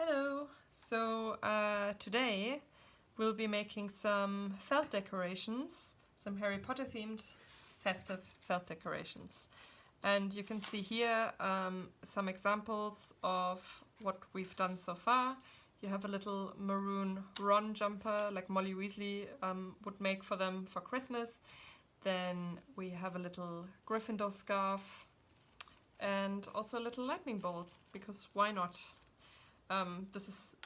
Hello! Today we'll be making some felt decorations, some Harry Potter themed festive felt decorations. And you can see here some examples of what we've done so far. You have a little maroon Ron jumper like Molly Weasley would make for them for Christmas. Then we have a little Gryffindor scarf and also a little lightning bolt, because why not? This is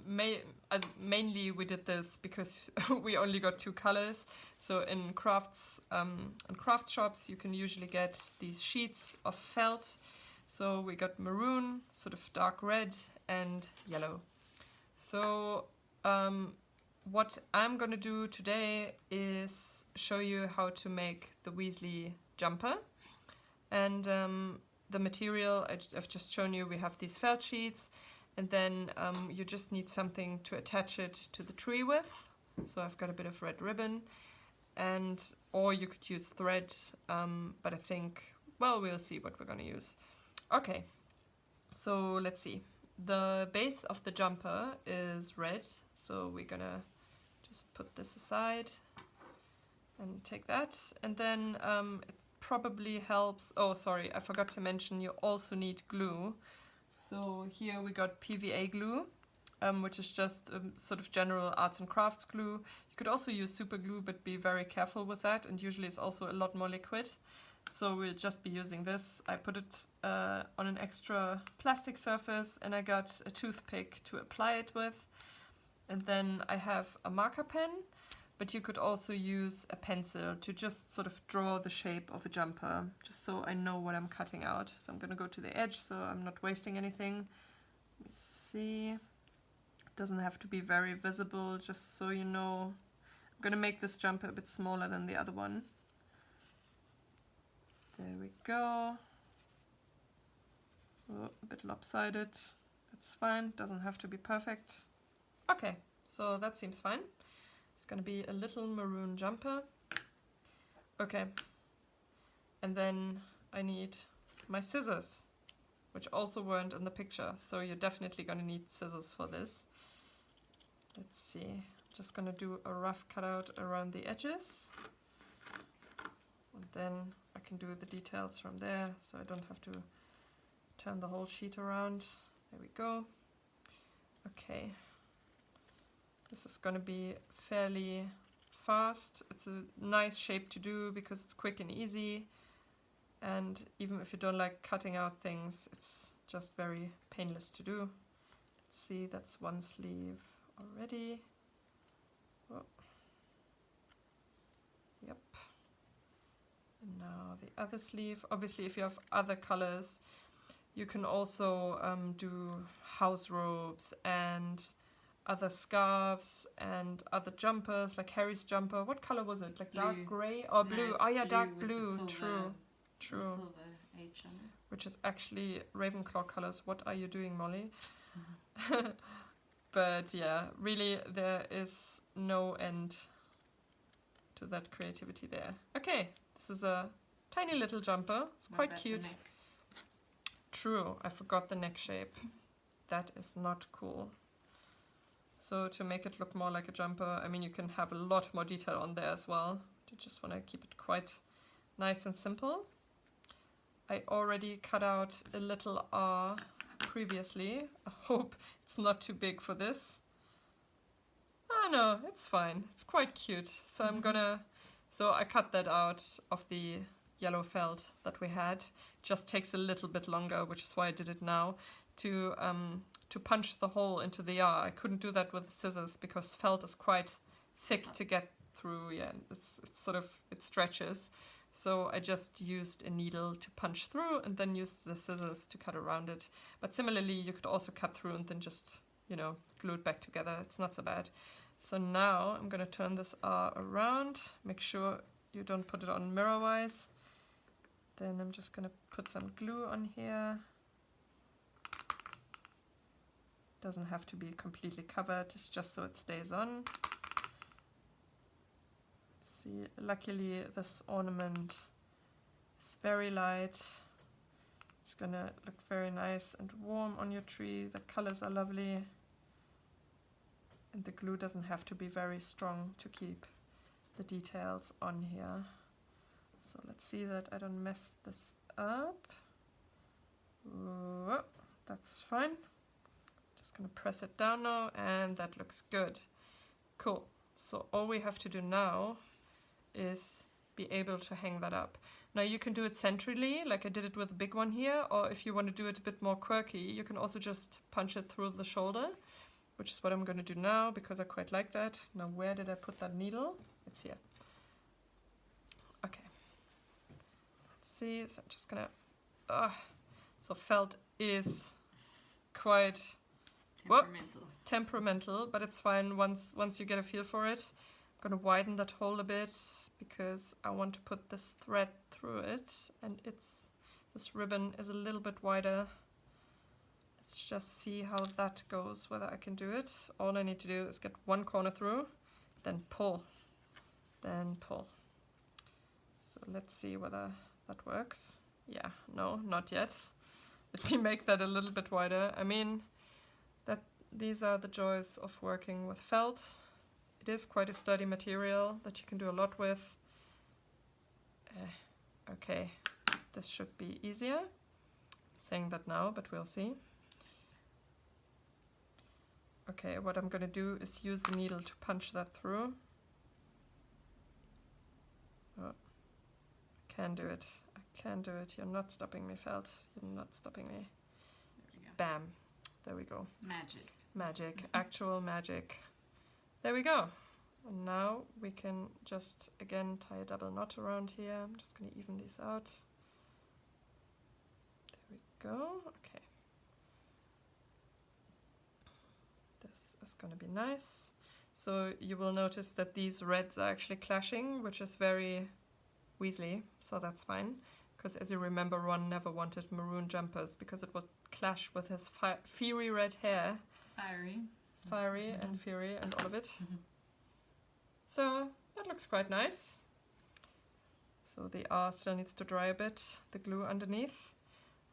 mainly we did this because we only got two colors. So in crafts and craft shops you can usually get these sheets of felt. So we got maroon, sort of dark red, and yellow. So what I'm gonna do today is show you how to make the Weasley jumper. And the material I've just shown you, we have these felt sheets. And then you just need something to attach it to the tree with. So I've got a bit of red ribbon, or you could use thread, but I think, well, we'll see what we're gonna use. Okay, so let's see. The base of the jumper is red, so we're gonna just put this aside and take that. And then it probably helps, oh sorry, I forgot to mention you also need glue. So here we got PVA glue, which is just sort of general arts and crafts glue. You could also use super glue, but be very careful with that, and usually it's also a lot more liquid. So we'll just be using this. I put it on an extra plastic surface, and I got a toothpick to apply it with. And then I have a marker pen, but you could also use a pencil to just sort of draw the shape of a jumper, just so I know what I'm cutting out. So I'm gonna go to the edge so I'm not wasting anything. Let me see. It doesn't have to be very visible, just so you know. I'm gonna make this jumper a bit smaller than the other one. There we go. Oh, a bit lopsided. That's fine, doesn't have to be perfect. Okay, so that seems fine. It's gonna be a little maroon jumper. Okay, and then I need my scissors, which also weren't in the picture, so you're definitely gonna need scissors for this. Let's see, just gonna do a rough cutout around the edges, and then I can do the details from there, so I don't have to turn the whole sheet around. There we go. Okay. This is going to be fairly fast. It's a nice shape to do because it's quick and easy. And even if you don't like cutting out things, it's just very painless to do. Let's see, that's one sleeve already. Oh. Yep. And now the other sleeve. Obviously, if you have other colors, you can also do house robes and other scarves and other jumpers, like Harry's jumper. What color was it? Like blue. Dark grey or blue? No, oh yeah, dark blue. True. Silver H on it. Which is actually Ravenclaw colors. What are you doing, Molly? But yeah, really there is no end to that creativity there. Okay, this is a tiny little jumper. It's quite cute. True, I forgot the neck shape. That is not cool. So to make it look more like a jumper, I mean, you can have a lot more detail on there as well. You just want to keep it quite nice and simple. I already cut out a little R previously. I hope it's not too big for this. Ah, no, it's fine. It's quite cute. So so I cut that out of the yellow felt that we had. Just takes a little bit longer, which is why I did it now, to punch the hole into the R. I couldn't do that with the scissors because felt is quite thick to get through. Yeah, it's sort of, it stretches. So I just used a needle to punch through and then used the scissors to cut around it. But similarly, you could also cut through and then just, you know, glue it back together. It's not so bad. So now I'm gonna turn this R around. Make sure you don't put it on mirror-wise. Then I'm just gonna put some glue on here. Doesn't have to be completely covered, it's just so it stays on. Let's see, luckily this ornament is very light. It's gonna look very nice and warm on your tree. The colors are lovely. And the glue doesn't have to be very strong to keep the details on here. So let's see that I don't mess this up. Whoa, that's fine. Just gonna press it down now, and that looks good. Cool. So all we have to do now is be able to hang that up. Now you can do it centrally, like I did it with the big one here, or if you want to do it a bit more quirky, you can also just punch it through the shoulder, which is what I'm going to do now because I quite like that. Now where did I put that needle? It's here. Okay. Let's see. So I'm just gonna... so felt is quite temperamental, but it's fine once you get a feel for it. I'm gonna widen that hole a bit because I want to put this thread through it, and this ribbon is a little bit wider. Let's just see how that goes, whether I can do it. All I need to do is get one corner through, then pull, then pull. So let's see whether that works. Yeah, no, not yet. Let me make that a little bit wider. I mean, these are the joys of working with felt. It is quite a sturdy material that you can do a lot with. Okay, this should be easier. I'm saying that now, but we'll see. Okay, what I'm going to do is use the needle to punch that through. Oh, I can do it. I can do it. You're not stopping me, felt. You're not stopping me. There we go. Bam. There we go. Magic. Magic. Actual magic. There we go. And now we can just, again, tie a double knot around here. I'm just going to even these out. There we go. Okay. This is going to be nice. So you will notice that these reds are actually clashing, which is very Weasley, so that's fine. Because as you remember, Ron never wanted maroon jumpers because it would clash with his fiery red hair. Fiery and fury and all of it. So that looks quite nice. So the R still needs to dry a bit, the glue underneath.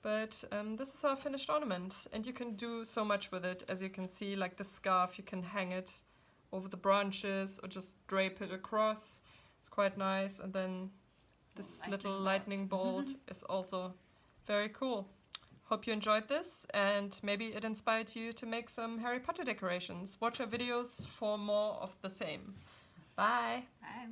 But this is our finished ornament, and you can do so much with it. As you can see, like the scarf, you can hang it over the branches or just drape it across. It's quite nice. And then this little lightning bolt is also very cool. Hope you enjoyed this, and maybe it inspired you to make some Harry Potter decorations. Watch our videos for more of the same. Bye! Bye!